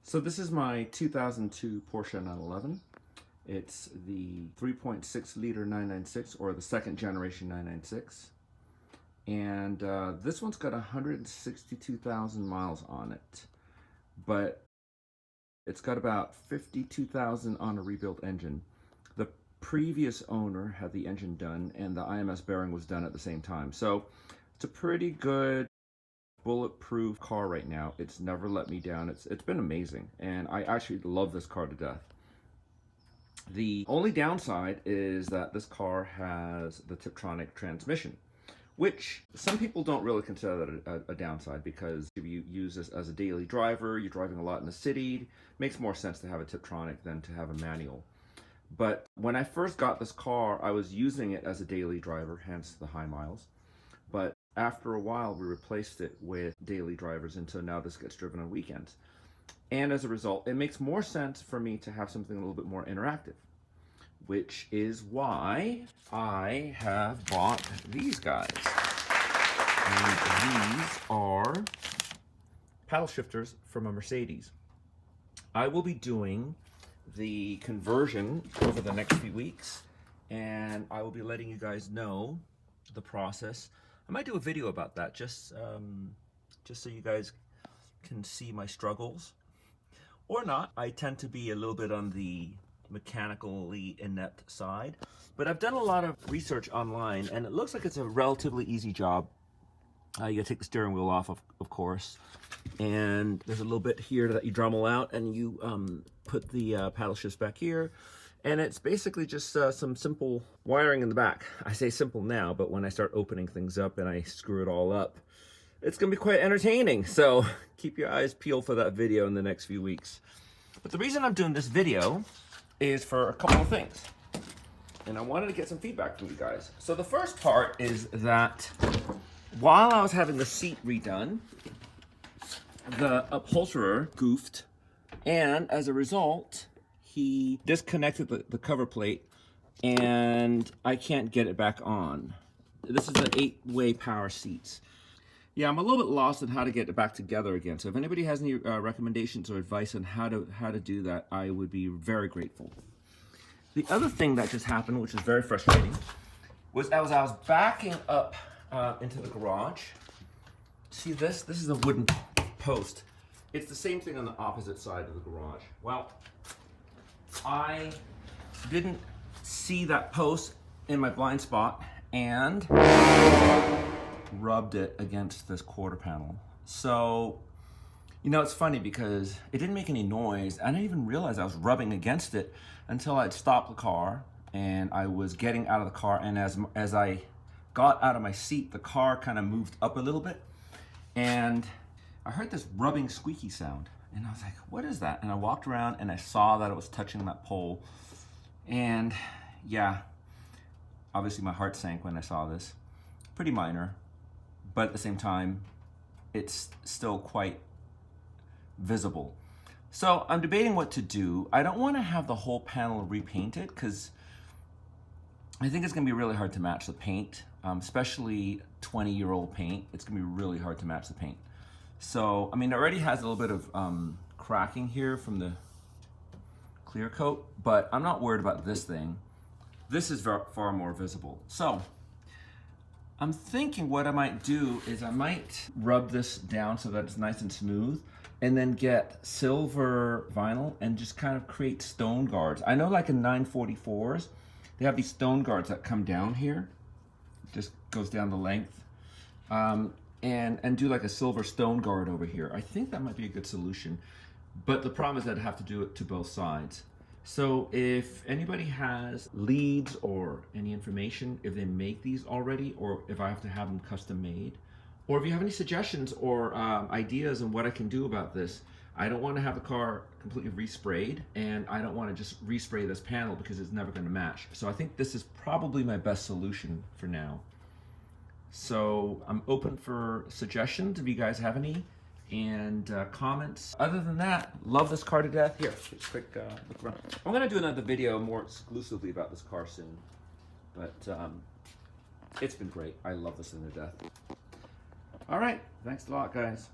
So this is my 2002 Porsche 911. It's the 3.6 liter 996, or the second generation 996. And this one's got 162,000 miles on it, but it's got about 52,000 on a rebuilt engine. The previous owner had the engine done and the IMS bearing was done at the same time. So it's a pretty good bulletproof car right now. It's never let me down. It's been amazing, and I actually love this car to death. The only downside is that this car has the Tiptronic transmission, which some people don't really consider that a downside, because if you use this as a daily driver, you're driving a lot in the city, it makes more sense to have a Tiptronic than to have a manual. But when I first got this car, I was using it as a daily driver, hence the high miles. But after a while, we replaced it with daily drivers, and so now this gets driven on weekends. And as a result, it makes more sense for me to have something a little bit more interactive, which is why I have bought these guys. And these are paddle shifters from a Mercedes. I will be doing the conversion over the next few weeks, and I will be letting you guys know the process. I might do a video about that, just so you guys can see my struggles, or not. I tend to be a little bit on the mechanically inept side, but I've done a lot of research online, and it looks like it's a relatively easy job. You gotta take the steering wheel off, of course, and there's a little bit here that you Dremel out, and you put the paddle shifts back here. And it's basically just some simple wiring in the back. I say simple now, but when I start opening things up and I screw it all up, it's gonna be quite entertaining. So keep your eyes peeled for that video in the next few weeks. But the reason I'm doing this video is for a couple of things. And I wanted to get some feedback from you guys. So the first part is that while I was having the seat redone, the upholsterer goofed, and as a result, he disconnected the cover plate, and I can't get it back on. This is an 8-way power seats. Yeah, I'm a little bit lost on how to get it back together again. So if anybody has any recommendations or advice on how to do that, I would be very grateful. The other thing that just happened, which is very frustrating, was as I was backing up into the garage. See this? This is a wooden post. It's the same thing on the opposite side of the garage. Well, I didn't see that post in my blind spot and rubbed it against this quarter panel. So, you know, it's funny because it didn't make any noise. I didn't even realize I was rubbing against it until I'd stopped the car and I was getting out of the car, and as I got out of my seat, the car kind of moved up a little bit, and I heard this rubbing squeaky sound. And I was like, what is that? And I walked around and I saw that it was touching that pole. And yeah, obviously my heart sank when I saw this. Pretty minor, but at the same time, it's still quite visible. So I'm debating what to do. I don't want to have the whole panel repainted, because I think it's going to be really hard to match the paint, especially 20-year-old paint. It's going to be really hard to match the paint. So, I mean, it already has a little bit of cracking here from the clear coat, but I'm not worried about this thing. This is far more visible. So, I'm thinking what I might do is I might rub this down so that it's nice and smooth, and then get silver vinyl and just kind of create stone guards. I know, like in 944s, they have these stone guards that come down here. It just goes down the length. And do like a silver stone guard over here. I think that might be a good solution. But the problem is that I have to do it to both sides. So if anybody has leads or any information, if they make these already, or if I have to have them custom made, or if you have any suggestions or ideas on what I can do about this. I don't want to have the car completely resprayed, and I don't want to just respray this panel because it's never going to match. So I think this is probably my best solution for now. So I'm open for suggestions if you guys have any, and comments. Other than that, love this car to death. Here, quick look around. I'm gonna do another video more exclusively about this car soon, but it's been great. I love this thing to death. All right, thanks a lot, guys.